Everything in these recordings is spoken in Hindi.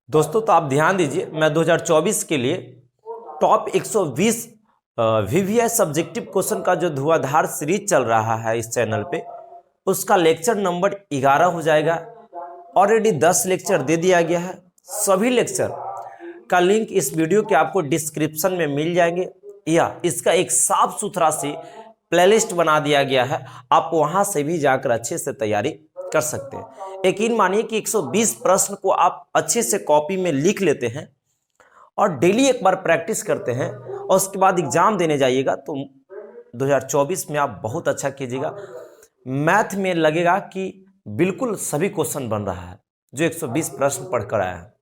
दोस्तों तो आप ध्यान दीजिए, मैं 2024 के लिए टॉप 120 वीवीआई सब्जेक्टिव क्वेश्चन का जो धुआंधार सीरीज चल रहा है इस चैनल पे, उसका लेक्चर नंबर 11 हो जाएगा। ऑलरेडी 10 लेक्चर दे दिया गया है। सभी लेक्चर का लिंक इस वीडियो के आपको डिस्क्रिप्शन में मिल जाएंगे, या इसका एक साफ सुथरा सी प्लेलिस्ट बना दिया गया है, आप वहां से भी जाकर अच्छे से तैयारी कर सकते हैं। यकीन मानिए कि 120 प्रश्न को आप अच्छे से कॉपी में लिख लेते हैं और डेली एक बार प्रैक्टिस करते हैं और उसके बाद एग्जाम देने जाइएगा तो 2024 में आप बहुत अच्छा कीजिएगा। मैथ में लगेगा कि बिल्कुल सभी क्वेश्चन बन रहा है जो 120 प्रश्न पढ़कर आया है,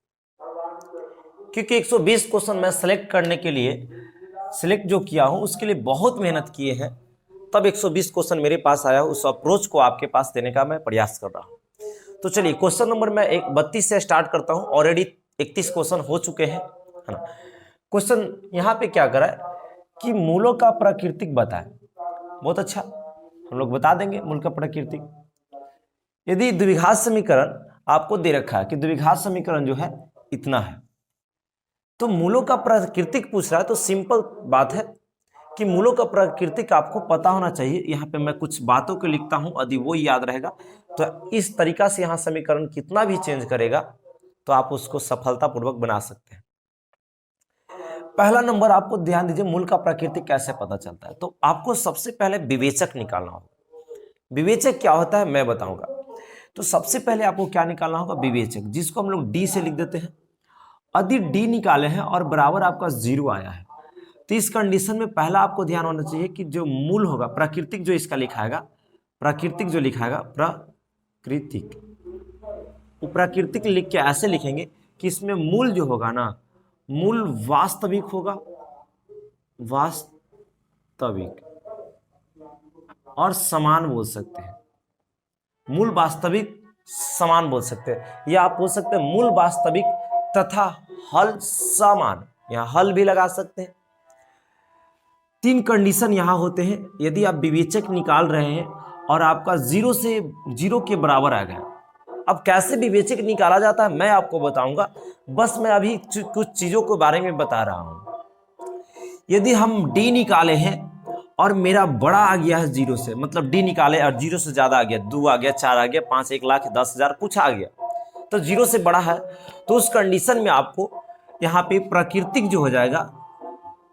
क्योंकि 120 क्वेश्चन मैं सेलेक्ट करने के लिए सिलेक्ट जो किया हूं उसके लिए बहुत मेहनत किए हैं, तब 120 क्वेश्चन मेरे पास आया। उस अप्रोच को आपके पास देने का मैं प्रयास कर रहा हूं। तो चलिए क्वेश्चन नंबर मैं 32 से स्टार्ट करता हूं। ऑलरेडी 31 क्वेश्चन हो चुके हैं, है ना। क्वेश्चन यहाँ पे क्या करा है कि मूलों का प्राकृतिक बताएं। बहुत अच्छा, हम लोग बता देंगे मूल का प्राकृतिक। यदि द्विघात समीकरण आपको दे रखा है कि द्विघात समीकरण जो है इतना है, तो मूलों का प्राकृतिक पूछ रहा है, तो सिंपल बात है कि मूलों का प्राकृतिक आपको पता होना चाहिए। यहाँ पे मैं कुछ बातों को लिखता हूं, यदि वो याद रहेगा तो इस तरीका से यहाँ समीकरण कितना भी चेंज करेगा तो आप उसको सफलतापूर्वक बना सकते हैं। पहला नंबर आपको ध्यान दीजिए, मूल का प्राकृतिक कैसे पता चलता है। तो आपको सबसे पहले विवेचक निकालना होगा। विवेचक क्या होता है मैं बताऊंगा। तो सबसे पहले आपको क्या निकालना होगा, विवेचक, जिसको हम लोग डी से लिख देते हैं। यदि डी निकाले हैं और बराबर आपका 0 आया है, तो इस कंडीशन में पहला आपको ध्यान होना चाहिए कि जो मूल होगा प्राकृतिक, जो इसका लिखाएगा प्राकृतिक, जो लिखाएगा प्राकृतिक, वो प्राकृतिक लिख के ऐसे लिखेंगे कि इसमें मूल जो होगा ना, मूल वास्तविक होगा, वास्तविक और समान बोल सकते हैं। मूल वास्तविक समान बोल सकते हैं, या आप बोल सकते हैं मूल वास्तविक तथा हल समान, यहां हल भी लगा सकते हैं। 3 कंडीशन यहां होते हैं। यदि आप विवेचक निकाल रहे हैं और आपका 0 से 0 के बराबर आ गया, अब कैसे विवेचक निकाला जाता है मैं आपको बताऊंगा, बस मैं अभी कुछ चीजों के बारे में बता रहा हूं। यदि हम डी निकाले हैं और मेरा बड़ा आ गया है 0 से, मतलब डी निकाले और 0 से ज्यादा आ गया, 2 आ गया, 4 आ गया, 5, 1 लाख, 10,000 कुछ आ गया, तो 0 से बड़ा है, तो उस कंडीशन में आपको यहाँ पे प्राकृतिक जो हो जाएगा,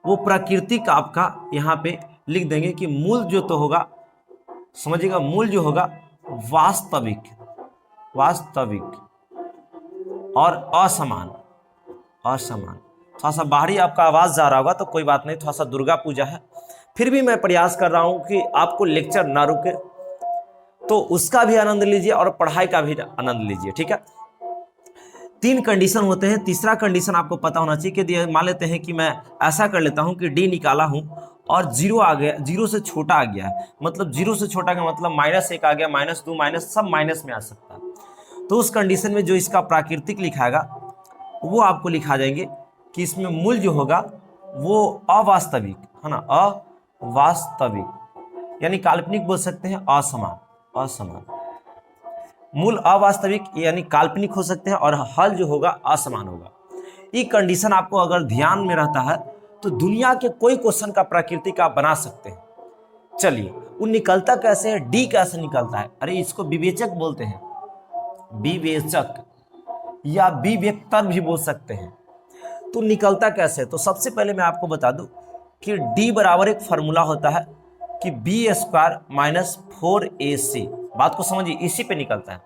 वो प्राकृतिक आपका यहाँ पे लिख देंगे कि मूल जो तो होगा, समझिएगा, मूल जो होगा वास्तविक, वास्तविक और असमान, असमान। थोड़ा सा बाहरी आपका आवाज जा रहा होगा तो कोई बात नहीं, थोड़ा सा दुर्गा पूजा है, फिर भी मैं प्रयास कर रहा हूं कि आपको लेक्चर ना रुके, तो उसका भी आनंद लीजिए और पढ़ाई का भी आनंद लीजिए, ठीक है। 3 कंडीशन होते हैं। तीसरा कंडीशन आपको पता होना चाहिए कि मान लेते हैं कि मैं ऐसा कर लेता हूं कि डी निकाला हूं और 0 आ गया, 0 से छोटा आ गया है, मतलब 0 से छोटा का मतलब -1 आ गया, -2, माइनस, सब माइनस में आ सकता है। तो उस कंडीशन में जो इसका प्राकृतिक लिखाएगा वो आपको लिखा जाएंगे कि इसमें मूल जो होगा वो अवास्तविक, है ना, अवास्तविक, यानी काल्पनिक बोल सकते हैं, असमान, असमान। मूल अवास्तविक यानी काल्पनिक हो सकते हैं और हल जो होगा असमान होगा। ये कंडीशन आपको अगर ध्यान में रहता है तो दुनिया के कोई क्वेश्चन का प्राकृतिक आप बना सकते हैं। चलिए, वो निकलता कैसे है, डी कैसे निकलता है, अरे इसको विवेचक बोलते हैं, विवेचक या विवेक्तर भी बोल सकते हैं। तो निकलता कैसे, तो सबसे पहले मैं आपको बता दूं कि डी बराबर एक फॉर्मूला होता है कि b² - 4ac। बात को समझिए, इसी पे निकलता है।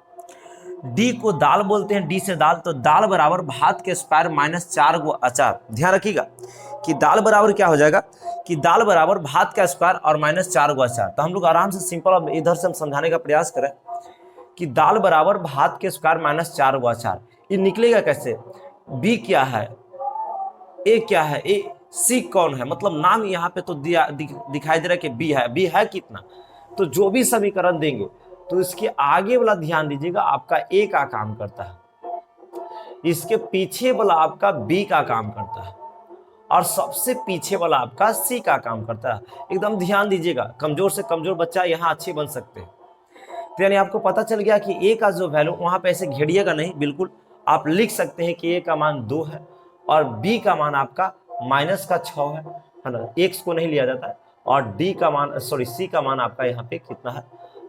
डी को दाल बोलते हैं, डी से दाल, तो दाल बराबर भात के स्क्वायर -4 गो अचार। ध्यान रखिएगा कि दाल बराबर क्या हो जाएगा कि दाल बराबर भात का स्क्वायर और -4 गो अचार। तो हम लोग आराम से सिंपल इधर से हम समझाने का प्रयास करें कि दाल बराबर भात के स्क्वायर -4 गो अचार। ये निकलेगा कैसे, बी क्या है, ए क्या है, ए, सी कौन है, मतलब नाम यहाँ पे तो दिखाई दे रहा है कि बी है, बी है कितना। तो जो भी समीकरण देंगे तो इसके आगे वाला ध्यान दीजिएगा, आपका ए का काम करता है, इसके पीछे वाला आपका बी का काम करता है, और सबसे पीछे वाला आपका सी का काम करता है। एकदम ध्यान दीजिएगा, कमजोर से कमजोर बच्चा यहाँ अच्छे बन सकते हैं। तो यानी आपको पता चल गया कि ए का जो वैल्यू, वहां पे ऐसे घेरिएगा नहीं, बिल्कुल आप लिख सकते हैं कि a का मान 2 है और b का मान आपका -6 है ना, x को नहीं लिया जाता है, और d का मान c का मान आपका यहाँ पे कितना है,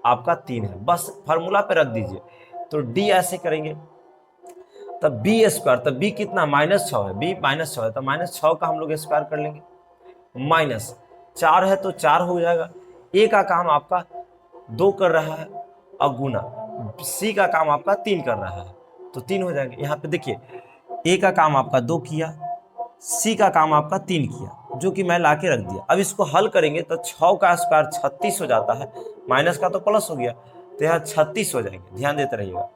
आपका 3 है। बस फार्मूला पे रख दीजिए, तो d ऐसे करेंगे तब b स्क्वायर, तब b कितना -6 है, b -6 है, तो -6 का हम लोग स्क्वायर कर लेंगे, -4 है तो 4 हो जाएगा। a का काम आपका 2 कर रहा है और गुना c का काम आपका 3 कर रहा है, तो 3 हो जाएंगे। यहाँ पे देखिए a का काम आपका 2 किया, c का काम आपका 3 किया, जो कि मैं ला के रख दिया। अब इसको हल करेंगे तो 6 का स्क्वायर 36 हो जाता है, माइनस का तो प्लस हो गया, तो यहाँ 36 हो जाएंगे, ध्यान देते रहिएगा।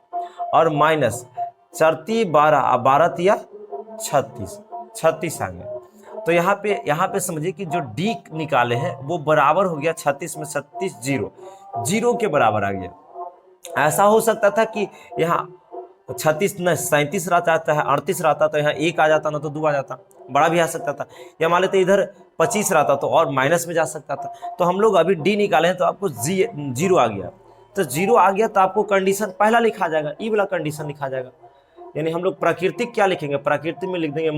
और माइनस 4 12, 12 तिया 36 आ गया। तो यहाँ पे समझिए कि जो d निकाले हैं वो बराबर हो गया 36 में 36 जीरो के बराबर आ गया। ऐसा हो सकता था कि यहाँ 36 न 37 रहता है, 38 रहता तो यहाँ 1 आ जाता, ना तो 2 आ जाता, बड़ा भी आ सकता था, या मान लेते इधर 25 रहता तो और माइनस में जा सकता था। तो हम लोग अभी डी निकाले हैं तो आपको जीरो आ गया, तो जीरो आ गया तो आपको कंडीशन पहला लिखा जाएगा, ई वाला कंडीशन लिखा जाएगा। यानी हम लोग प्राकृतिक क्या लिखेंगे, प्राकृतिक में लिख देंगे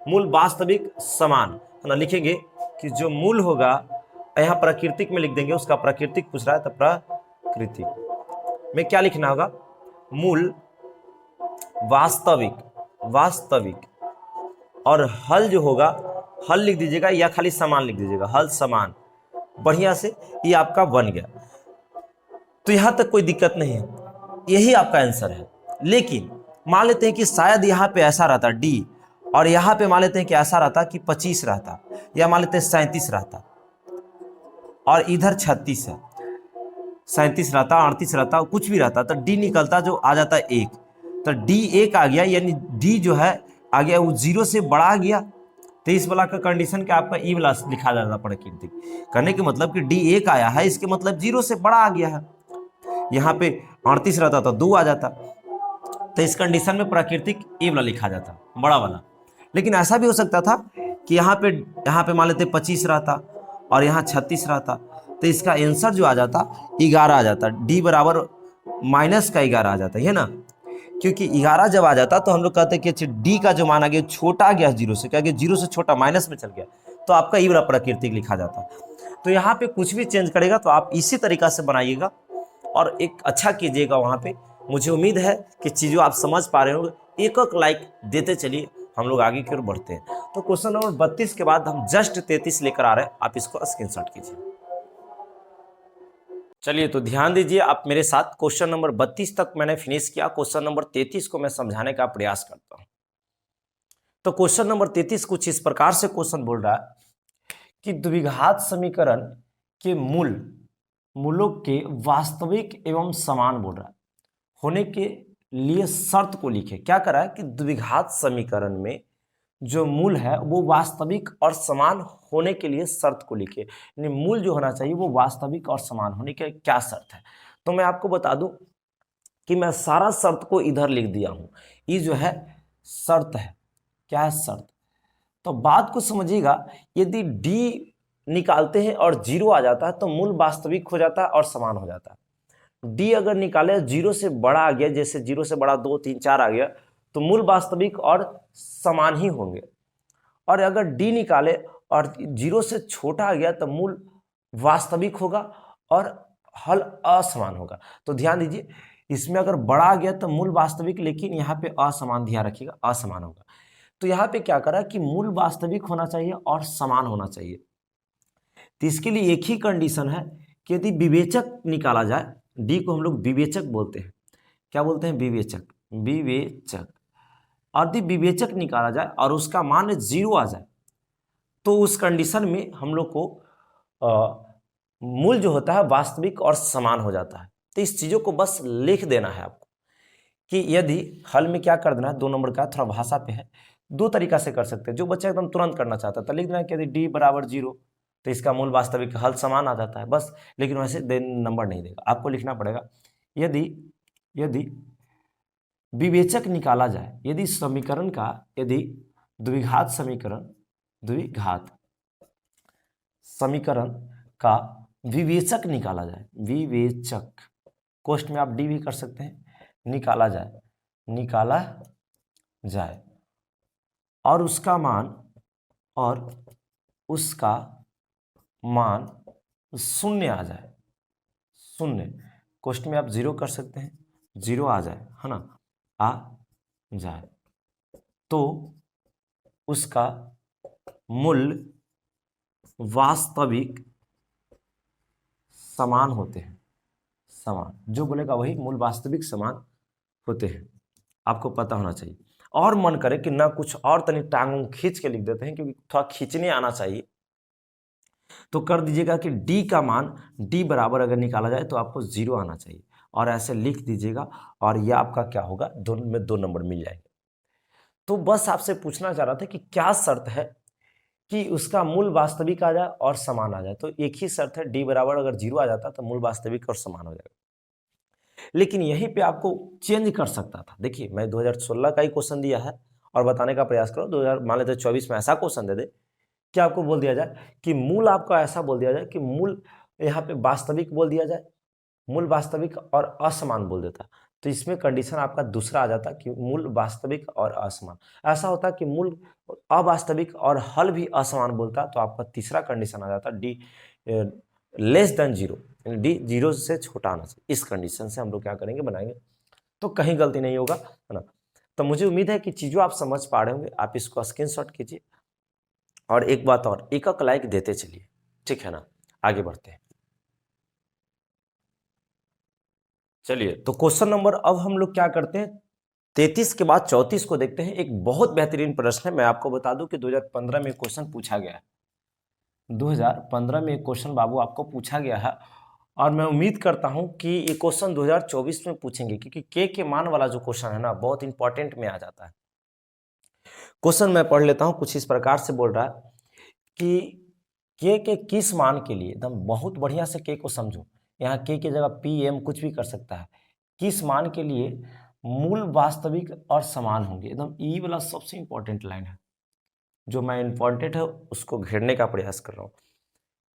मूल वास्तविक समान, है ना, लिखेंगे कि जो मूल होगा, यहाँ प्राकृतिक में लिख देंगे, उसका प्राकृतिक पूछ रहा है तो प्राकृतिक में क्या लिखना होगा, मूल वास्तविक, और हल जो होगा, हल लिख दीजिएगा या खाली समान लिख दीजिएगा, हल समान, बढ़िया से ये आपका बन गया। तो यहां तक कोई दिक्कत नहीं है, यही आपका आंसर है। लेकिन मान लेते हैं कि शायद यहाँ पे ऐसा रहता डी, और यहाँ पे मान लेते हैं कि ऐसा रहता कि 25 रहता, या मान लेते हैं 37 रहता, और इधर 36 है, 37 रहता, 38 रहता, कुछ भी रहता, तो डी निकलता जो आ जाता है 1, तो डी 1 आ गया, यानी डी जो है आ गया वो 0 से बड़ा आ गया। तो इस वाला का कंडीशन क्या आपका ई वाला लिखा जाता प्राकृतिक, कहने के मतलब कि डी 1 आया है, इसके मतलब 0 से बड़ा आ गया है। यहाँ पे 38 रहता तो 2 आ जाता, तो इस कंडीशन में प्राकृतिक ए वाला लिखा जाता, बड़ा वाला। लेकिन ऐसा भी हो सकता था कि यहाँ पे मान लेते 25 रहता और यहाँ 36 रहता, तो इसका आंसर जो आ जाता 11 आ जाता, डी बराबर -11 आ जाता है ना, क्योंकि 11 जब आ जाता तो हम लोग कहते हैं कि डी का जो मान आ गया छोटा आ गया 0 से, क्या गया 0 से छोटा, माइनस में चल गया, तो आपका ई वाला प्राकृतिक लिखा जाता। तो यहाँ पे कुछ भी चेंज करेगा तो आप इसी तरीका से बनाइएगा और एक अच्छा कीजिएगा वहाँ पे। मुझे उम्मीद है कि चीज़ों आप समझ पा रहे होंगे। एक लाइक देते चलिए, हम लोग आगे की ओर बढ़ते हैं। तो क्वेश्चन नंबर 32 के बाद हम जस्ट 33 लेकर आ रहे हैं, आप इसको स्क्रीनशॉट कीजिए। चलिए तो ध्यान दीजिए आप मेरे साथ, क्वेश्चन नंबर 32 तक मैंने फिनिश किया, क्वेश्चन नंबर 33 को मैं समझाने का प्रयास करता हूं। तो क्वेश्चन नंबर 33 कुछ इस प्रकार से क्वेश्चन बोल रहा है कि द्विघात समीकरण के मूलों के वास्तविक एवं समान बोल रहा है होने के लिए शर्त को लिखे। क्या कर रहा है कि द्विघात समीकरण में जो मूल है वो वास्तविक और समान होने के लिए शर्त को लिखे, यानी मूल जो होना चाहिए वो वास्तविक और समान होने के क्या शर्त है। तो मैं आपको बता दूं कि मैं सारा शर्त को इधर लिख दिया हूं, ये जो है शर्त है। क्या है शर्त, तो बात को समझिएगा, यदि डी निकालते हैं और 0 आ जाता है तो मूल वास्तविक हो जाता है और समान हो जाता है। डी अगर निकाले 0 से बड़ा आ गया, जैसे 0 से बड़ा 2 3 4 आ गया, तो मूल वास्तविक और समान ही होंगे। और अगर डी निकाले और 0 से छोटा आ गया तो मूल वास्तविक होगा और हल असमान होगा। तो ध्यान दीजिए, इसमें अगर बड़ा आ गया तो मूल वास्तविक, लेकिन यहाँ पे असमान, ध्यान रखिएगा असमान होगा। तो यहाँ पे क्या करा कि मूल वास्तविक होना चाहिए और समान होना चाहिए। तो इसके लिए एक ही कंडीशन है कि यदि विवेचक निकाला जाए, डी को हम लोग विवेचक बोलते हैं, क्या बोलते हैं, विवेचक। यदि विवेचक निकाला जाए और उसका मान 0 आ जाए, तो उस कंडीशन में हम लोग को मूल जो होता है वास्तविक और समान हो जाता है। तो इस चीजों को बस लिख देना है आपको कि यदि हल में क्या कर देना है, 2 नंबर का थोड़ा भाषा पे है, 2 तरीका से कर सकते हैं। जो बच्चा एकदम तुरंत करना चाहता है तो लिख देना है कि यदि डी बराबर 0 तो इसका मूल वास्तविक हल समान आ जाता है बस। लेकिन वैसे नंबर नहीं देगा, आपको लिखना पड़ेगा यदि विवेचक निकाला जाए, यदि समीकरण का, यदि द्विघात समीकरण का विवेचक निकाला जाए, विवेचक, कोष्ठ में आप डी भी कर सकते हैं, निकाला जाए, निकाला जाए और उसका मान शून्य आ जाए, शून्य, क्वेश्चन में आप जीरो कर सकते हैं, जीरो आ जाए, है ना, आ जाए, तो उसका मूल्य वास्तविक समान होते हैं, समान, जो बोलेगा वही मूल वास्तविक समान होते हैं, आपको पता होना चाहिए। और मन करे कि ना कुछ और तनी टांग खींच के लिख देते हैं, क्योंकि थोड़ा खींचने आना चाहिए, तो कर दीजिएगा कि d का मान, d बराबर अगर निकाला जाए तो आपको जीरो आना चाहिए, और ऐसे लिख दीजिएगा, और यह आपका क्या होगा, दोनों में 2 नंबर मिल जाएंगे। तो बस आपसे पूछना चाह रहा था कि क्या शर्त है कि उसका मूल वास्तविक आ जाए और समान आ जाए। तो एक ही शर्त है, d बराबर अगर जीरो आ जाता तो मूल वास्तविक और समान हो जाएगा। लेकिन यहीं पे आपको चेंज कर सकता था। देखिए, मैं 2016 का ही क्वेश्चन दिया है और बताने का प्रयास करो, 2000 मान लेते 24 में ऐसा क्वेश्चन दे दे कि आपको बोल दिया जाए कि मूल, आपको ऐसा बोल दिया जाए कि मूल यहाँ पे वास्तविक बोल दिया जाए, मूल वास्तविक और असमान बोल देता, तो इसमें कंडीशन आपका दूसरा आ जाता कि मूल वास्तविक और असमान। ऐसा होता कि मूल अवास्तविक और हल भी असमान बोलता, तो आपका तीसरा कंडीशन आ जाता D less than zero, D zero से छोटा आना चाहिए। इस कंडीशन से हम लोग क्या करेंगे, बनाएंगे, तो कहीं गलती नहीं होगा, है ना। तो मुझे उम्मीद है कि चीज़ों आप समझ पा रहे होंगे। आप इसको स्क्रीनशॉट कीजिए, और एक बात और, एक लाइक देते चलिए, ठीक है ना। आगे बढ़ते हैं, चलिए। तो क्वेश्चन नंबर, अब हम लोग क्या करते हैं, 33 के बाद 34 को देखते हैं। एक बहुत बेहतरीन प्रश्न है, मैं आपको बता दूं कि 2015 में क्वेश्चन पूछा गया है, 2015 में एक क्वेश्चन बाबू आपको पूछा गया है, और मैं उम्मीद करता हूं कि ये क्वेश्चन 2024 में पूछेंगे, क्योंकि के मान वाला जो क्वेश्चन है ना, बहुत इंपॉर्टेंट में आ जाता है। क्वेश्चन मैं पढ़ लेता हूं, कुछ इस प्रकार से बोल रहा है कि के किस मान के लिए, एकदम बहुत बढ़िया से के को समझो, यहाँ के की जगह पी एम कुछ भी कर सकता है, किस मान के लिए मूल वास्तविक और समान होंगे। एकदम ई वाला सबसे इंपॉर्टेंट लाइन है, जो मैं इंपॉर्टेंट है उसको घेरने का प्रयास कर रहा हूँ।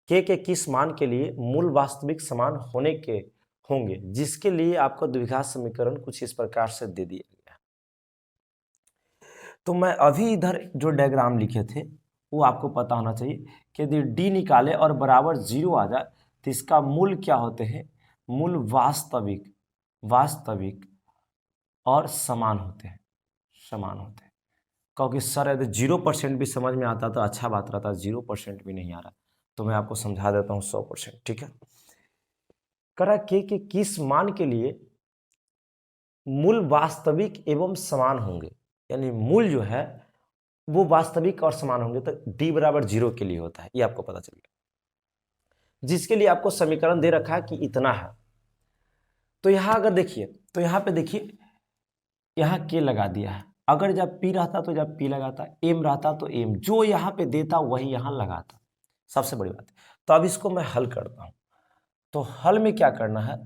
के किस मान के लिए मूल वास्तविक समान होने के होंगे, जिसके लिए आपको द्विघात समीकरण कुछ इस प्रकार से दे दिया गया। तो मैं अभी इधर जो डायग्राम लिखे थे वो आपको पता होना चाहिए कि यदि डी निकाले और बराबर जीरो आ जाए तो इसका मूल क्या होते हैं, मूल वास्तविक, वास्तविक और समान होते हैं, समान होते हैं। क्योंकि सर यदि 0% भी समझ में आता तो अच्छा बात रहता, 0% भी नहीं आ रहा, तो मैं आपको समझा देता हूँ 100%, ठीक है। करा के किस मान के लिए मूल वास्तविक एवं समान होंगे, यानी मूल जो है वो वास्तविक और समान होंगे, तो डी बराबर जीरो के लिए होता है, ये आपको पता चल गया। जिसके लिए आपको समीकरण दे रखा है कि इतना है, तो यहां अगर देखिए, तो यहां पे देखिए, यहां के लगा दिया है। अगर जब पी रहता तो जब पी लगाता, एम रहता तो एम, जो यहां पे देता वही यहां लगाता, सबसे बड़ी बात है। तो अब इसको मैं हल करता हूं, तो हल में क्या करना है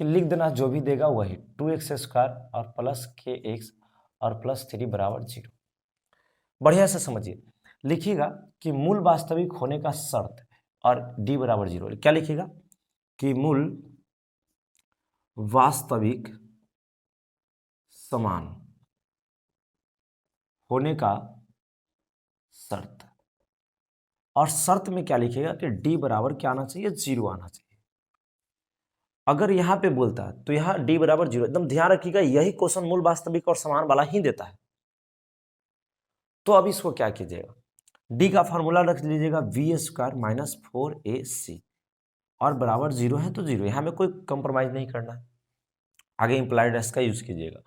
कि लिख देना जो भी देगा वही, 2x² और प्लस kx और प्लस 3 बराबर 0। बढ़िया से समझिए, लिखिएगा कि मूल वास्तविक होने का शर्त और d बराबर 0, क्या लिखिएगा कि मूल वास्तविक समान होने का शर्त, और शर्त में क्या लिखिएगा कि d बराबर क्या आना चाहिए, 0 आना चाहिए। अगर यहां पे बोलता है तो यहां d बराबर 0, एकदम ध्यान रखिएगा, यही क्वेश्चन मूल वास्तविक और समान वाला ही देता है। तो अब इसको क्या कीजिएगा, d का फॉर्मूला रख लीजिएगा v² माइनस 4ac, और बराबर 0 है तो 0, यहां में कोई कंप्रोमाइज नहीं करना है, आगे इंप्लाइड एस का यूज कीजिएगा।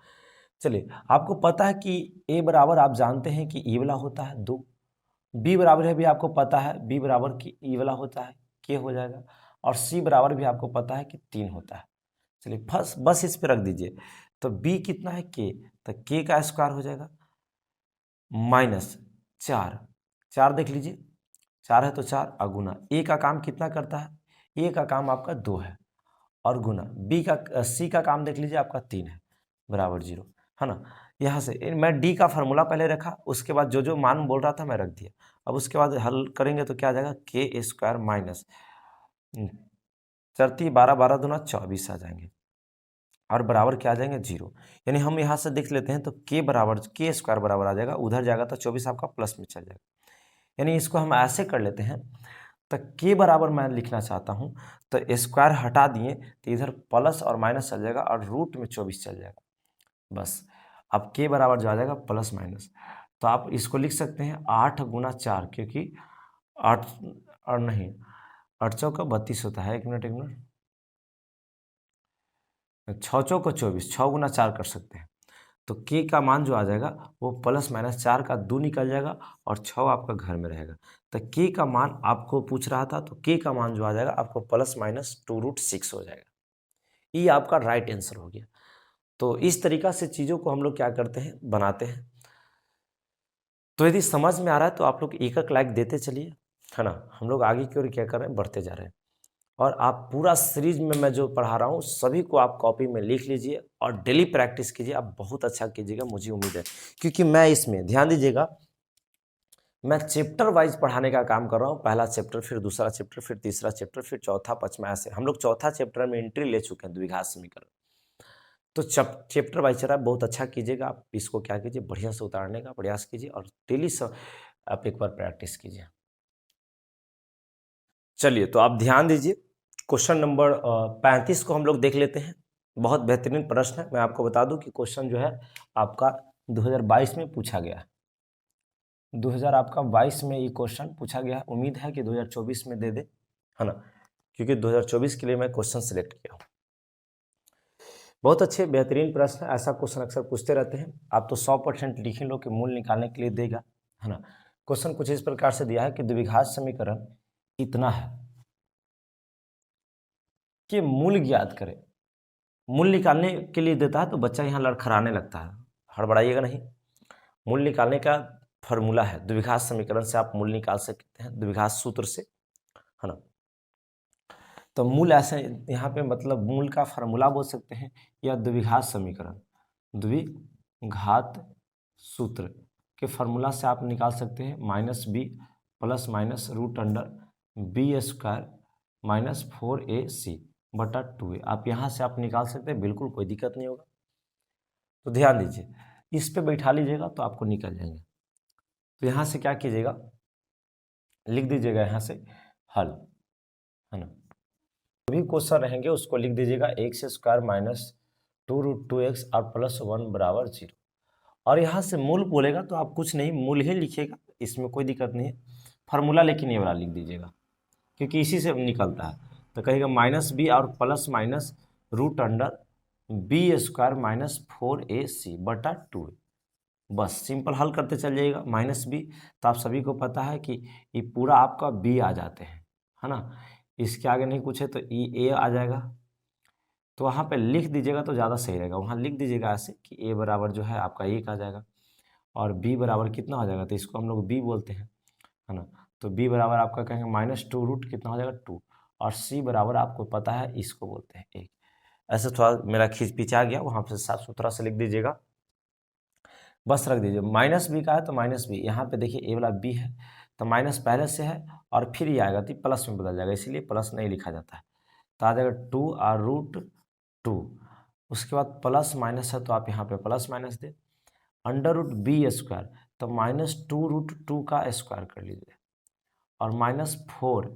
चलिए, आपको पता है कि a बराबर आप जानते हैं कि e वाला होता है 2, b बराबर है भी आपको पता है, b बराबर की e वाला होता है, k हो जाएगा, और c बराबर भी आपको पता है कि 3 होता है। चलिए बस इस पे रख दीजिए, तो b कितना है k, तो k का स्क्वायर हो जाएगा माइनस 4, 4 देख लीजिए, 4 है तो 4, अगुना a का काम कितना करता है, a का काम आपका 2 है, और गुना b का c का काम देख लीजिए आपका 3 है, बराबर 0, है ना। यहाँ से मैं d का फार्मूला पहले रखा, उसके बाद जो जो मान बोल रहा था मैं रख दिया। अब उसके बाद हल करेंगे तो क्या आ जाएगा, k² माइनस 4 12 12 दूना 24 आ जाएंगे, और बराबर क्या आ जाएंगे 0। यानी हम यहाँ से देख लेते हैं तो के बराबर के स्क्वायर बराबर आ जाएगा, उधर जाएगा तो 24 आपका प्लस में चल जाएगा। यानी इसको हम ऐसे कर लेते हैं, तो के बराबर मैं लिखना चाहता हूँ तो स्क्वायर हटा दिए तो इधर प्लस और माइनस चल जाएगा और रूट में 24 चल जाएगा। बस अब के बराबर जो आ जाएगा प्लस माइनस, तो आप इसको लिख सकते हैं 8 गुना 4, क्योंकि 8 और नहीं 8 चौका 32 होता है। 1 मिनट 6 चौका 24, 6 गुना 4 कर सकते हैं। तो के का मान जो आ जाएगा वो प्लस माइनस 4 का 2 निकल जाएगा और 6 आपका घर में रहेगा। तो के का मान आपको पूछ रहा था, तो के का मान जो आ जाएगा आपको प्लस माइनस 2√6 हो जाएगा। ये आपका राइट आंसर हो गया। तो इस तरीका से चीज़ों को हम लोग क्या करते हैं, बनाते हैं। तो यदि समझ में आ रहा है तो आप लोग एक एक लाइक देते चलिए, है ना। हम लोग आगे की ओर क्या कर रहे हैं, बढ़ते जा रहे हैं। और आप पूरा सीरीज में मैं जो पढ़ा रहा हूँ सभी को आप कॉपी में लिख लीजिए और डेली प्रैक्टिस कीजिए। आप बहुत अच्छा कीजिएगा, मुझे उम्मीद है, क्योंकि मैं इसमें ध्यान दीजिएगा, मैं चैप्टर वाइज पढ़ाने का काम कर रहा हूँ। पहला चैप्टर, फिर दूसरा चैप्टर, फिर तीसरा चैप्टर, फिर चौथा, पांचवा, ऐसे हम लोग चौथा चैप्टर में एंट्री ले चुके हैं, द्विघात समीकरण। तो चैप्टर वाइज चल रहा है, बहुत अच्छा कीजिएगा। आप इसको क्या कीजिए, बढ़िया से उतारने का प्रयास कीजिए और डेली आप एक बार प्रैक्टिस कीजिए। चलिए, तो आप ध्यान दीजिए, क्वेश्चन नंबर 35 को हम लोग देख लेते हैं। बहुत बेहतरीन प्रश्न है। मैं आपको बता दूं कि क्वेश्चन जो है आपका 2022 में पूछा गया है। 2022 में ये क्वेश्चन पूछा गया है। उम्मीद है कि 2024 में दे दे, है ना, क्योंकि 2024 के लिए मैं क्वेश्चन सिलेक्ट किया हूँ। बहुत अच्छे बेहतरीन प्रश्न है। ऐसा क्वेश्चन अक्सर पूछते रहते हैं। आप तो 100% लिख ही लो कि मूल निकालने के लिए देगा, है ना। क्वेश्चन कुछ इस प्रकार से दिया है कि द्विघात समीकरण इतना है कि मूल ज्ञात करें। मूल निकालने के लिए देता है तो बच्चा यहाँ लड़खड़ाने लगता है, हड़बड़ाइएगा नहीं। मूल निकालने का फॉर्मूला है, द्विघात समीकरण से आप मूल निकाल सकते हैं, द्विघात सूत्र से, है ना। तो मूल ऐसे यहाँ पे मतलब मूल का फार्मूला बोल सकते हैं या द्विघात समीकरण, द्विघात सूत्र के फार्मूला से आप निकाल सकते हैं -b plus minus root under b² -4ac बटा 2a। आप यहाँ से आप निकाल सकते हैं, बिल्कुल कोई दिक्कत नहीं होगा। तो ध्यान दीजिए, इस पे बैठा लीजिएगा तो आपको निकल जाएंगे। तो यहाँ से क्या कीजिएगा, लिख दीजिएगा यहाँ से हल, है ना। भी क्वेश्चन रहेंगे उसको लिख दीजिएगा x² -2√2x और +1 बराबर 0। और यहाँ से मूल बोलेगा तो आप कुछ नहीं, मूल ही लिखिएगा, इसमें कोई दिक्कत नहीं है। फार्मूला लेकिन ये वाला लिख दीजिएगा, क्योंकि इसी से निकलता है। तो कहेगा -b और plus minus root under b² -4ac बटा 2। बस सिंपल हल करते चल जाइएगा। -b तो आप सभी को पता है कि ये पूरा आपका b आ जाते हैं, है ना। इसके आगे नहीं कुछ है तो ए आ जाएगा। तो वहाँ पे लिख दीजिएगा तो ज़्यादा सही रहेगा। वहाँ लिख दीजिएगा ऐसे कि ए बराबर जो है आपका 1 आ जाएगा और बी बराबर कितना हो जाएगा, तो इसको हम लोग बी बोलते हैं, है ना। तो बी बराबर आपका कहेंगे -2 कितना हो जाएगा 2, और सी बराबर आपको पता है इसको बोलते हैं 1। ऐसे थोड़ा मेरा खींच पीछा गया, वहाँ पे साफ सुथरा से लिख दीजिएगा, बस रख दीजिए। -b का है तो -b, यहाँ पे देखिए ए वाला b है तो माइनस पहले से है और फिर ये आएगा तो प्लस में बदल जाएगा, इसीलिए प्लस नहीं लिखा जाता है। तो आ जाएगा 2 और √2। उसके बाद प्लस माइनस है तो आप यहाँ पे प्लस माइनस दे, √b² तो -2√2 का स्क्वायर कर लीजिए, और -4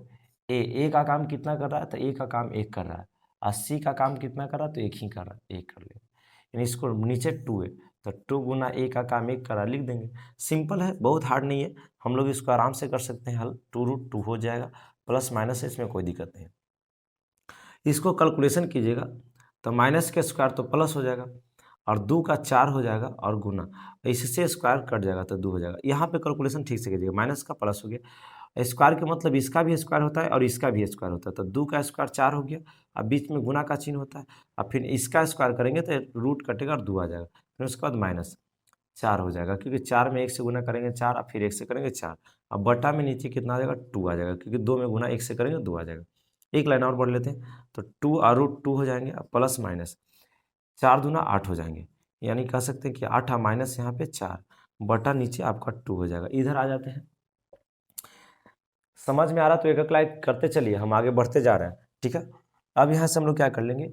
ए का काम कितना कर रहा है, तो ए का काम 1 कर रहा है, और सी का काम कितना कर रहा है, तो 1 ही कर रहा है, 1 कर ले। यानी इसको नीचे 2 है तो 2 गुना ए का काम 1 कर रहा है, लिख देंगे। सिंपल है, बहुत हार्ड नहीं है, हम लोग इसको आराम से कर सकते हैं हल। 2√2 हो जाएगा, प्लस माइनस है, इसमें कोई दिक्कत नहीं है। इसको कैलकुलेशन कीजिएगा तो माइनस के स्क्वायर तो प्लस हो जाएगा और 2 का 4 हो जाएगा और गुना, इससे स्क्वायर कट जाएगा तो 2 हो जाएगा। यहाँ पे कैलकुलेशन ठीक से कीजिएगा, माइनस का प्लस हो गया, स्क्वायर के मतलब इसका भी स्क्वायर होता है और इसका भी स्क्वायर होता है, तो 2 का स्क्वायर 4 हो गया, अब बीच में गुना का चिन्ह होता है, अब फिर इसका स्क्वायर करेंगे तो रूट कटेगा और 2 आ जाएगा, फिर उसके बाद -4 हो जाएगा, क्योंकि 4 में 1 से गुना करेंगे 4, और फिर 1 से करेंगे 4, अब बटा में नीचे कितना आ जाएगा 2 आ जाएगा, क्योंकि 2 में गुना 1 से करेंगे 2 आ जाएगा। एक लाइन और बढ़ लेते हैं तो 2 और √2 हो जाएंगे, अब प्लस माइनस 4 दूना 8 हो जाएंगे, यानी कह सकते हैं कि 8 माइनस यहाँ पे 4 बटा नीचे आपका 2 हो जाएगा। इधर आ जाते हैं, समझ में आ रहा तो एक एक लाइक करते चलिए, हम आगे बढ़ते जा रहे हैं, ठीक है। अब यहाँ से हम लोग क्या कर लेंगे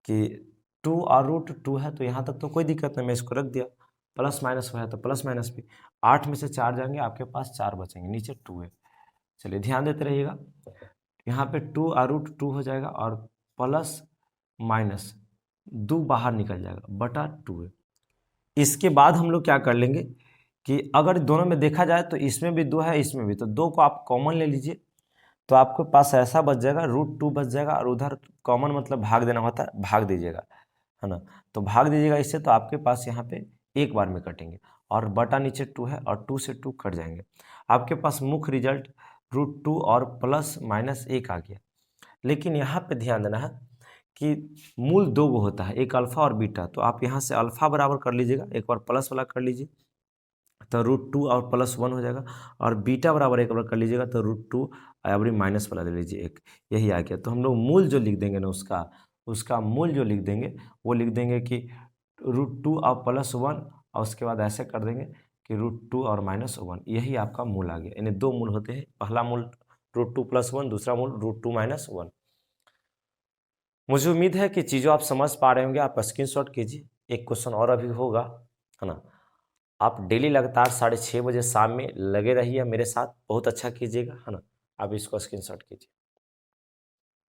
कि 2 और √2 है, तो यहाँ तक तो कोई दिक्कत नहीं, मैं इसको रख दिया। प्लस माइनस है तो प्लस माइनस भी, 8 में से 4 जाएंगे, आपके पास 4 बचेंगे, नीचे 2 है। चलिए ध्यान देते रहिएगा, यहाँ पे 2 और √2 हो जाएगा और प्लस माइनस 2 बाहर निकल जाएगा बटा 2 है। इसके बाद हम लोग क्या कर लेंगे कि अगर दोनों में देखा जाए तो इसमें भी 2 है, इसमें भी, तो 2 को आप कॉमन ले लीजिए, तो आपके पास ऐसा बच जाएगा, √2 बच जाएगा, और उधर कॉमन मतलब भाग देना होता है, भाग दीजिएगा, है ना। तो भाग दीजिएगा इससे, तो आपके पास यहाँ पे एक बार में कटेंगे, और बटा नीचे 2 है और 2 से 2 कट जाएंगे। आपके पास मुख्य रिजल्ट √2 और प्लस माइनस 1 आ गया। लेकिन यहाँ पे ध्यान देना है कि मूल 2 गो होता है, एक अल्फा और बीटा, तो आप यहाँ से अल्फा बराबर कर लीजिएगा, एक बार प्लस वाला कर लीजिए तो √2 और प्लस 1 हो जाएगा, और बीटा बराबर एक बार कर लीजिएगा तो √2 और माइनस वाला ले लीजिए एक, यही आ गया। तो हम लोग मूल जो लिख देंगे ना, उसका मूल जो लिख देंगे वो लिख देंगे कि √2 और प्लस 1, और उसके बाद ऐसे कर देंगे कि √2 और -1, यही आपका मूल आ गया। यानी 2 मूल होते हैं, पहला मूल √2 + 1, दूसरा मूल √2 - 1। मुझे उम्मीद है कि चीज़ों आप समझ पा रहे होंगे। आप स्क्रीनशॉट कीजिए, एक क्वेश्चन और अभी होगा, है ना। आप डेली लगातार 6:30 बजे शाम में लगे रहिए मेरे साथ, बहुत अच्छा कीजिएगा, है ना। आप इसको स्क्रीनशॉट कीजिए।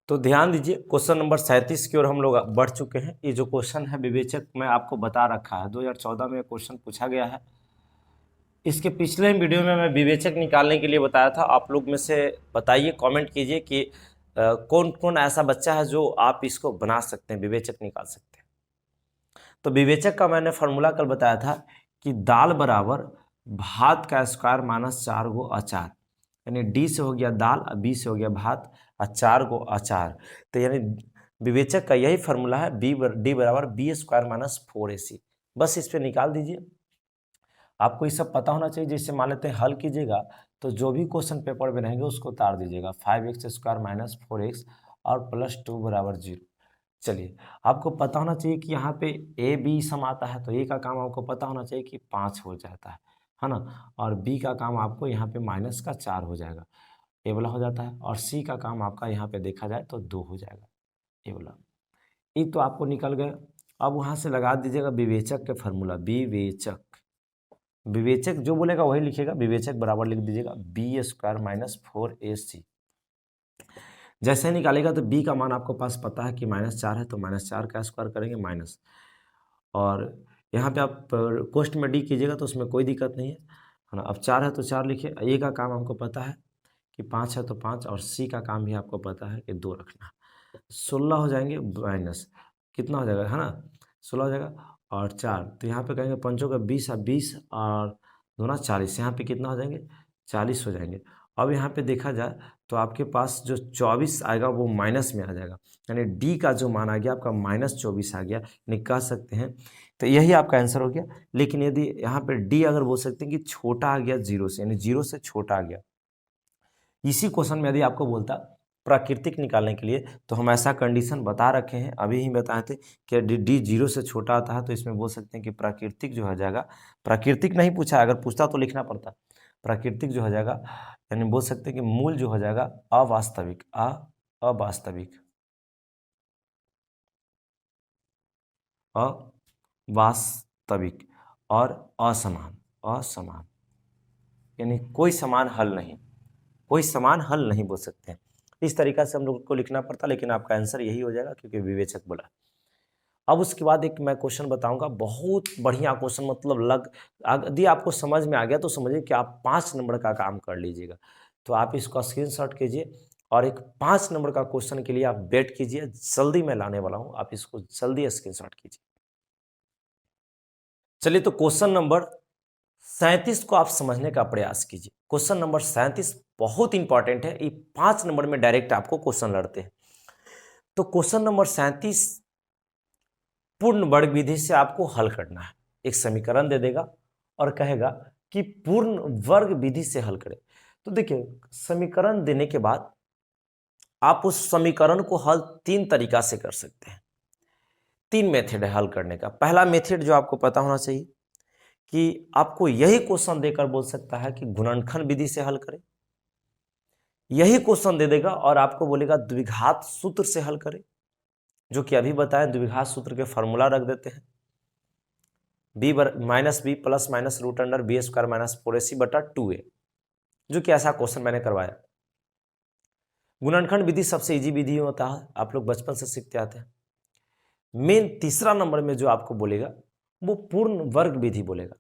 तो ध्यान दीजिए, क्वेश्चन नंबर 37 की ओर हम लोग बढ़ चुके हैं। ये जो क्वेश्चन है विवेचक में आपको बता रखा है, 2014 में क्वेश्चन पूछा गया है। इसके पिछले वीडियो में मैं विवेचक निकालने के लिए बताया था। आप लोग में से बताइए, कमेंट कीजिए कि कौन कौन ऐसा बच्चा है जो आप इसको बना सकते हैं, विवेचक निकाल सकते हैं। तो विवेचक का मैंने फार्मूला कल बताया था कि दाल बराबर भात का स्क्वायर माइनस 4 गो अचार, यानी डी से हो गया दाल, बी से हो गया भात, और 4 गो अचार। तो यानी विवेचक का यही फार्मूला है, डी बराबर b² माइनस 4ac। बस इस पर निकाल दीजिए। आपको ये सब पता होना चाहिए। जैसे मान लेते हैं हल कीजिएगा तो जो भी क्वेश्चन पेपर में रहेंगे उसको उतार दीजिएगा, 5x² माइनस 4x और +2 बराबर 0। चलिए, आपको पता होना चाहिए कि यहाँ पे ए बी सम आता है, तो ए का काम आपको पता होना चाहिए कि 5 हो जाता है ना, और बी का काम आपको यहाँ पे -4 हो जाएगा, ए वाला हो जाता है, और सी का काम आपका यहाँ पे देखा जाए तो 2 हो जाएगा, ए वाला। ये तो आपको निकल गया। अब वहाँ से लगा दीजिएगा विवेचक के फार्मूला, विवेचक जो बोलेगा वही लिखिएगा, विवेचक बराबर लिख दीजिएगा b² माइनस 4ac। जैसे निकालेगा तो b का मान आपको पास पता है कि -4 है, तो -4 का स्क्वायर करेंगे माइनस, और यहाँ पे आप कोष्ट में d कीजिएगा तो उसमें कोई दिक्कत नहीं है ना। अब 4 है तो 4 लिखिए, a का काम हमको पता है कि 5 है तो 5, और c का काम भी आपको पता है कि 2 रखना है। 16 हो जाएंगे माइनस कितना हो जाएगा, है ना, 16 हो जाएगा, और 4, तो यहाँ पे कहेंगे पंचों का 20 है, 20 और 2 40, यहाँ पे कितना हो जाएंगे, 40 हो जाएंगे। अब यहाँ पे देखा जाए तो आपके पास जो 24 आएगा वो माइनस में आ जाएगा, यानी डी का जो मान आ गया आपका -24 आ गया, यानी कह सकते हैं। तो यही आपका आंसर हो गया। लेकिन यदि यहाँ पे डी अगर बोल सकते हैं कि छोटा आ गया 0 से, यानी 0 से छोटा आ गया, इसी क्वेश्चन में यदि आपको बोलता प्राकृतिक निकालने के लिए, तो हम ऐसा कंडीशन बता रखे हैं, अभी ही बताए थे कि डी 0 से छोटा आता है, तो इसमें बोल सकते हैं कि प्राकृतिक जो हो जाएगा, प्राकृतिक नहीं पूछा, अगर पूछता तो लिखना पड़ता, प्राकृतिक जो हो जाएगा, यानी बोल सकते हैं कि मूल जो हो जाएगा अवास्तविक, अवास्तविक, अवास्तविक और असमान, यानी कोई समान हल नहीं, कोई समान हल नहीं बोल सकते हैं। इस तरीका से हम लोग को लिखना पड़ता, लेकिन आपका आंसर यही हो जाएगा क्योंकि विवेचक बोला। अब उसके बाद एक मैं क्वेश्चन बताऊंगा, बहुत बढ़िया क्वेश्चन, मतलब यदि आपको समझ में आ गया तो समझिए कि आप 5 नंबर का काम कर लीजिएगा। तो आप इसको स्क्रीनशॉट कीजिए, और एक 5 नंबर का क्वेश्चन के लिए आप वेट कीजिए, जल्दी मैं लाने वाला हूं, आप इसको जल्दी स्क्रीनशॉट कीजिए। चलिए, तो क्वेश्चन नंबर 37 को आप समझने का प्रयास कीजिए। क्वेश्चन नंबर 37 बहुत इंपॉर्टेंट है, ये 5 नंबर में डायरेक्ट आपको क्वेश्चन लड़ते हैं। तो क्वेश्चन नंबर 37 पूर्ण वर्ग विधि से आपको हल करना है। एक समीकरण दे देगा और कहेगा कि पूर्ण वर्ग विधि से हल करें। तो देखिए, समीकरण देने के बाद आप उस समीकरण को हल 3 तरीका से कर सकते हैं। 3 मेथड है हल करने का। पहला मेथड जो आपको पता होना चाहिए कि आपको यही क्वेश्चन देकर बोल सकता है कि गुणनखंड विधि से हल करें। यही क्वेश्चन दे देगा और आपको बोलेगा द्विघात सूत्र से हल करें। जो कि अभी बताएं, द्विघात सूत्र के फॉर्मूला रख देते हैं, B minus B plus minus root under B square minus 4ac बटा 2a, जो कि ऐसा क्वेश्चन मैंने करवाया। गुणनखंड विधि सबसे इजी विधि होता है, आप लोग बचपन से सीखते आते हैं। मेन तीसरा नंबर में जो आपको बोलेगा वो पूर्ण वर्ग विधि बोलेगा,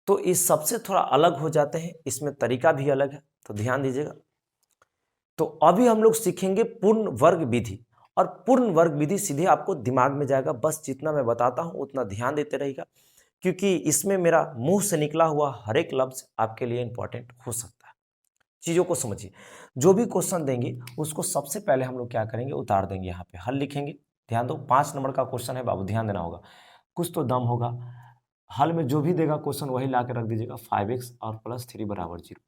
तो इस सबसे थोड़ा अलग हो जाते हैं, इसमें तरीका भी अलग है, तो ध्यान दीजिएगा। तो अभी हम लोग सीखेंगे पूर्ण वर्ग विधि, और पूर्ण वर्ग विधि सीधे आपको दिमाग में जाएगा, बस जितना मैं बताता हूं उतना ध्यान देते रहेगा, क्योंकि इसमें मेरा मुंह से निकला हुआ हर एक लफ्ज आपके लिए इंपॉर्टेंट हो सकता है। चीजों को समझिए, जो भी क्वेश्चन देंगे उसको सबसे पहले हम लोग क्या करेंगे, उतार देंगे, यहाँ पे हल लिखेंगे। ध्यान दो, 5 नंबर का क्वेश्चन है बाबू, ध्यान देना होगा, कुछ तो दम होगा। हल में जो भी देगा क्वेश्चन वही ला के रख दीजिएगा, 5x और प्लस 3 बराबर 0।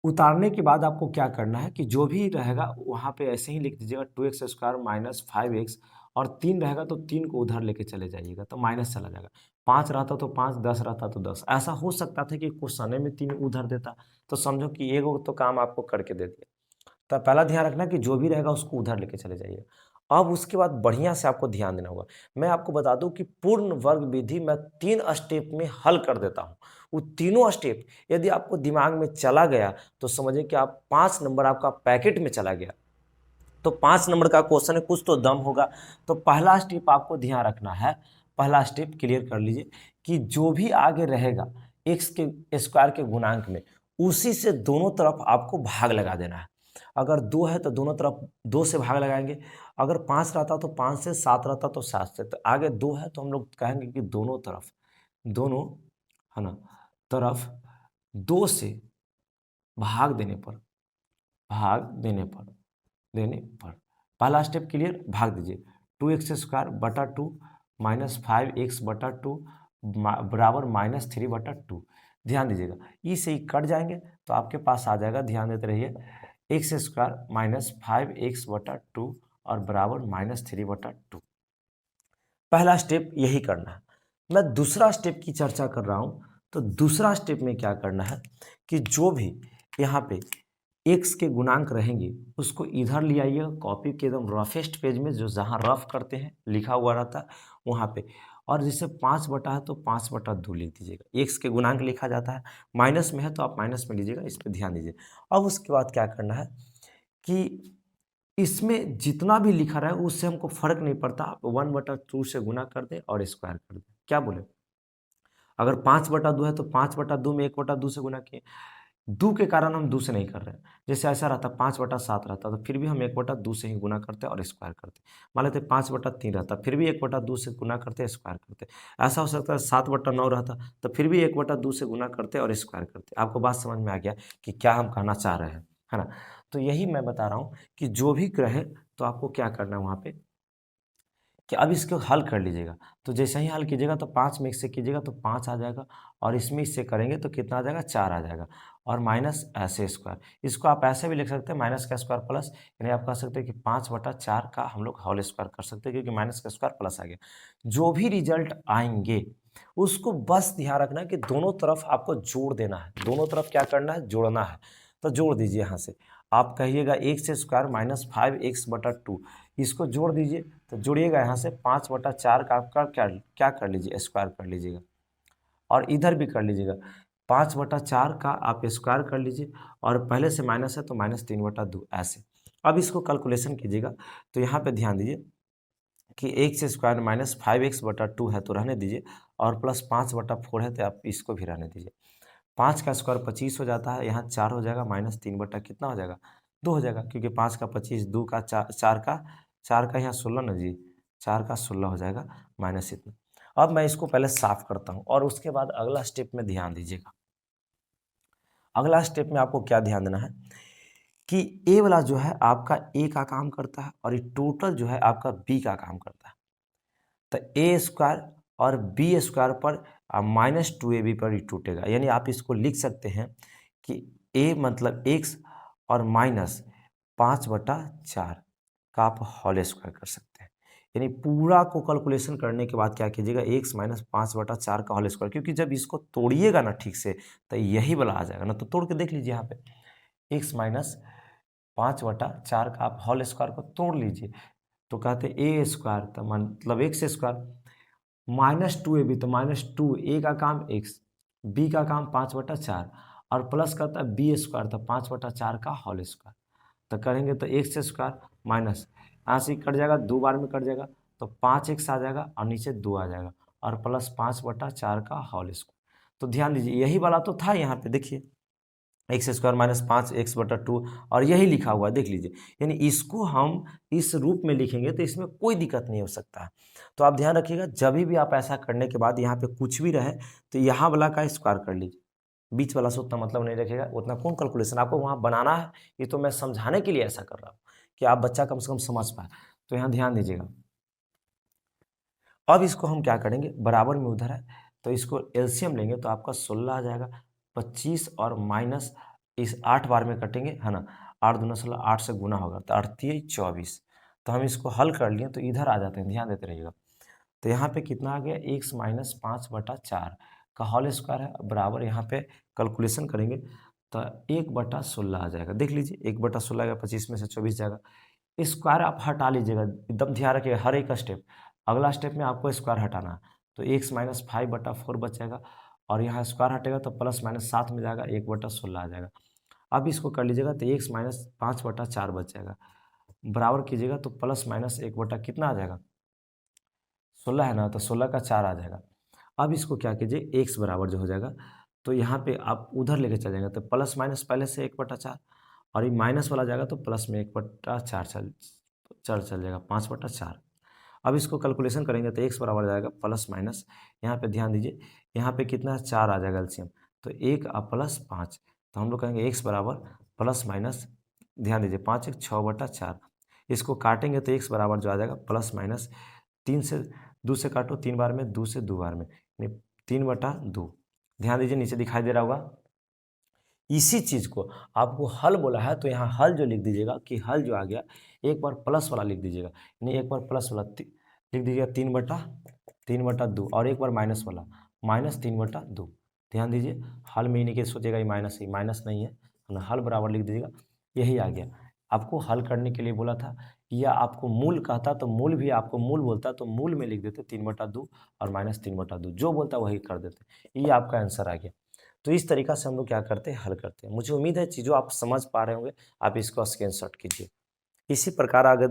उतारने के बाद आपको क्या करना है कि जो भी रहेगा वहाँ पे ऐसे ही लिख दीजिएगा 2x स्क्वायर माइनस 5x, और 3 रहेगा तो 3 को उधर लेके चले जाइएगा, तो माइनस चला जाएगा। 5 रहता तो 5, 10 रहता तो 10। ऐसा हो सकता था कि क्वेश्चन में 3 उधर देता, तो समझो कि एगो तो काम आपको करके दे दिया। तो पहला ध्यान रखना कि जो भी रहेगा उसको उधर लेके चले जाइए। अब उसके बाद बढ़िया से आपको ध्यान देना होगा। मैं आपको बता दूं कि पूर्ण वर्ग विधि मैं 3 स्टेप में हल कर देता हूं। वो तीनों स्टेप यदि आपको दिमाग में चला गया तो समझिए कि आप 5 नंबर आपका पैकेट में चला गया। तो 5 नंबर का क्वेश्चन है, कुछ तो दम होगा। तो पहला स्टेप आपको ध्यान रखना है, पहला स्टेप क्लियर कर लीजिए कि जो भी आगे रहेगा एक्स के स्क्वायर के गुणांक में, उसी से दोनों तरफ आपको भाग लगा देना है। अगर 2 है तो दोनों तरफ 2 से भाग लगाएंगे, अगर 5 रहता तो 5 से, 7 रहता तो 7 से, तो आगे 2 है तो हम लोग कहेंगे कि दोनों तरफ, दोनों है ना तरफ 2 से भाग देने पर, भाग देने पर पहला स्टेप क्लियर, भाग दीजिए। 2x स्क्वायर बटा 2 माइनस 5x बटा 2 बराबर माइनस 3 बटा 2। ध्यान दीजिएगा, ई से ही कट जाएंगे तो आपके पास आ जाएगा, ध्यान देते रहिए, एक्स स्क्वायर माइनस 5x बटा 2 और बराबर माइनस 3 बटा 2। पहला स्टेप यही करना है। मैं दूसरा स्टेप की चर्चा कर रहा हूं, तो दूसरा स्टेप में क्या करना है कि जो भी यहाँ पे एक्स के गुणांक रहेंगे उसको इधर ले आइएगा, कॉपी के एकदम रफेस्ट पेज में, जो जहाँ रफ करते हैं लिखा हुआ रहता है वहाँ पे, और जैसे 5 बटा है तो 5 बटा 2 लिख दीजिएगा। एक्स के गुणांक लिखा जाता है, माइनस में है तो आप माइनस में लीजिएगा, इस पर ध्यान दीजिए। अब उसके बाद क्या करना है कि इसमें जितना भी लिखा रहा है उससे हमको फर्क नहीं पड़ता, आप 1/2 से गुना कर दें और स्क्वायर कर दें। क्या बोले, अगर 5/2 है तो 5/2 में 1/2 से गुना किए, 2 के कारण हम 2 से नहीं कर रहे हैं। जैसे ऐसा रहता 5/7 रहता तो फिर भी हम 1/2 से ही गुना करते और स्क्वायर करते। मान लेते 5/3 रहता फिर भी 1/2 से गुना करते स्क्वायर करते। ऐसा हो सकता है 7/9 रहता तो फिर भी 1/2 से गुना करते और स्क्वायर करते। आपको बात समझ में आ गया कि क्या हम कहना चाह रहे हैं, है ना। तो यही मैं बता रहा हूँ कि जो भी रहे तो आपको क्या करना है वहाँ पे कि अब इसको हल कर लीजिएगा। तो जैसे ही हल कीजिएगा तो 5 में इससे कीजिएगा तो 5 आ जाएगा, और इसमें इससे करेंगे तो कितना आ जाएगा, 4 आ जाएगा, और माइनस ऐसे स्क्वायर। इसको आप ऐसे भी लिख सकते हैं, माइनस का स्क्वायर प्लस, यानी आप कह सकते हैं कि 5/4 का हम लोग होल स्क्वायर कर सकते हैं, क्योंकि माइनस का स्क्वायर प्लस आ गया। जो भी रिजल्ट आएंगे उसको बस ध्यान रखना है कि दोनों तरफ आपको जोड़ देना है। दोनों तरफ क्या करना है, जोड़ना है। तो जोड़ दीजिए, यहाँ से आप कहिएगा एक्स स्क्वायर माइनस 5x/2, इसको जोड़ दीजिए। तो जोड़िएगा यहाँ से 5/4 का आपका क्या क्या कर लीजिए, स्क्वायर कर लीजिएगा, और इधर भी कर लीजिएगा 5/4 का आप स्क्वायर कर लीजिए, और पहले से माइनस है तो -3/2 ऐसे। अब इसको कैलकुलेशन कीजिएगा, तो यहाँ पे ध्यान दीजिए कि एक्स स्क्वायर माइनस 5x/2 है तो रहने दीजिए, और प्लस 5/4 है तो आप इसको भी रहने दीजिए। 5 का स्क्वायर 25 हो जाता है, यहाँ 4 हो जाएगा, माइनस 3 बटा कितना हो जाएगा, 2 हो जाएगा, क्योंकि 5 का 25, 2 का 4 का यहाँ 16 ना जी, 4 का 16 हो जाएगा, माइनस इतना। अब मैं इसको पहले साफ करता हूँ, और उसके बाद अगला स्टेप में ध्यान दीजिएगा। अगला स्टेप में आपको क्या ध्यान देना है कि ए वाला जो है आपका ए का काम करता है, और ये टोटल जो है आपका बी का काम करता है। तो ए स्क्वायर और बी स्क्वायर पर -2ab पर ही टूटेगा, यानी आप इसको लिख सकते हैं कि ए मतलब एक्स और माइनस 5/4 का आप होल स्क्वायर कर सकते हैं। यानी पूरा को कैलकुलेशन करने के बाद क्या कीजिएगा, एक्स माइनस 5/4 का होल स्क्वायर, क्योंकि जब इसको तोड़िएगा ना ठीक से तो यही वाला आ जाएगा ना। तो तोड़ के देख लीजिए, यहाँ पे एक्स माइनस 5/4 का आप होल स्क्वायर को तोड़ लीजिए, तो कहते ए स्क्वायर, तो मतलब एक्स स्क्वायर, -2ab, तो -2 ए का काम x, बी का काम 5/4, और प्लस करता है बी स्क्वायर, तो 5/4 का होल स्क्वायर। तो करेंगे तो एक्स स्क्वायर माइनस, यहाँ से कट जाएगा, 2 बार में कट जाएगा, तो 5x आ जाएगा और नीचे 2 आ जाएगा, और प्लस 5/4 का होल स्क्वायर। तो ध्यान दीजिए यही वाला तो था यहाँ पे, देखिए एक्स स्क्वायर -5x/2, और यही लिखा हुआ है, देख लीजिए। यानी इसको हम इस रूप में लिखेंगे तो इसमें कोई दिक्कत नहीं हो सकता है। तो आप ध्यान रखिएगा, जब भी आप ऐसा करने के बाद यहाँ पे कुछ भी रहे तो यहाँ वाला का स्क्वायर कर लीजिए, बीच वाला से उतना मतलब नहीं रखेगा, उतना कौन कैलकुलेशन आपको वहाँ बनाना है, ये तो मैं समझाने के लिए ऐसा कर रहा हूँ कि आप बच्चा कम से कम समझ पाए। तो यहाँ ध्यान दीजिएगा, अब इसको हम क्या करेंगे, बराबर में उधर है तो इसको एलसीएम लेंगे तो आपका 16 आ जाएगा, 25 और माइनस इस 8 बार में कटेंगे, है ना, 8 दूना 16, 8 से गुना होगा तो 8 24। तो हम इसको हल कर लिए तो इधर आ जाते हैं, ध्यान देते रहिएगा। तो यहाँ पे कितना आ गया, x -5/4 का होल स्क्वायर है, बराबर यहाँ पे कैलकुलेशन करेंगे तो 1/16 आ जाएगा। देख लीजिए 1/16 आएगा, 25 में से 24 जाएगा, स्क्वायर आप हटा लीजिएगा, एकदम ध्यान रखिएगा हर एक स्टेप। अगला स्टेप में आपको स्क्वायर हटाना है, तो x -5/4 बच जाएगा, और यहाँ स्क्वायर हटेगा तो +-7 में जाएगा, 1/16 आ जाएगा। अब इसको कर लीजिएगा तो x -5/4 बच जाएगा, बराबर कीजिएगा तो +-1 बटा कितना आ जाएगा, 16 है ना, तो 16 का 4 आ जाएगा। अब इसको क्या कीजिए, x बराबर जो हो जाएगा तो यहाँ पे आप उधर लेके चल जाएंगे तो प्लस माइनस पहले से 1/4, और ये माइनस वाला जाएगा तो प्लस में 1/4 चल जाएगा, 5/4। अब इसको कैलकुलेशन करेंगे तो x बराबर जाएगा प्लस माइनस, यहाँ पे ध्यान दीजिए, यहाँ पे कितना है, 4 आ जाएगा एलसीएम, तो 1 और प्लस 5, तो हम लोग कहेंगे x बराबर प्लस माइनस, ध्यान दीजिए 5 1 6/4, इसको काटेंगे तो x बराबर जो आ जाएगा प्लस माइनस 3 से 2 से काटो, 3 बार में, 2 से 2 बार में, यानी 3/2। ध्यान दीजिए नीचे दिखाई दे रहा होगा, इसी चीज़ को आपको हल बोला है तो यहाँ हल जो लिख दीजिएगा कि हल जो आ गया, एक बार प्लस वाला लिख दीजिएगा, यानी एक बार प्लस वाला लिख दीजिएगा 3/2, और एक बार माइनस वाला -3/2। ध्यान दीजिए हल में ही नहीं कि सोचेगा ये माइनस, ही माइनस नहीं है ना, हल बराबर लिख दीजिएगा, यही आ गया। आपको हल करने के लिए बोला था, या आपको मूल कहता तो मूल भी आपको मूल बोलता तो मूल में लिख देते 3/2 और -3/2, जो बोलता वही कर देते, ये आपका आंसर आ गया। तो इस तरीका से हम लोग क्या करते हैं, हल करते हैं। मुझे उम्मीद है चीज़ों आप समझ पा रहे होंगे, आप इसको स्क्रीनशॉट कीजिए। इसी प्रकार अगर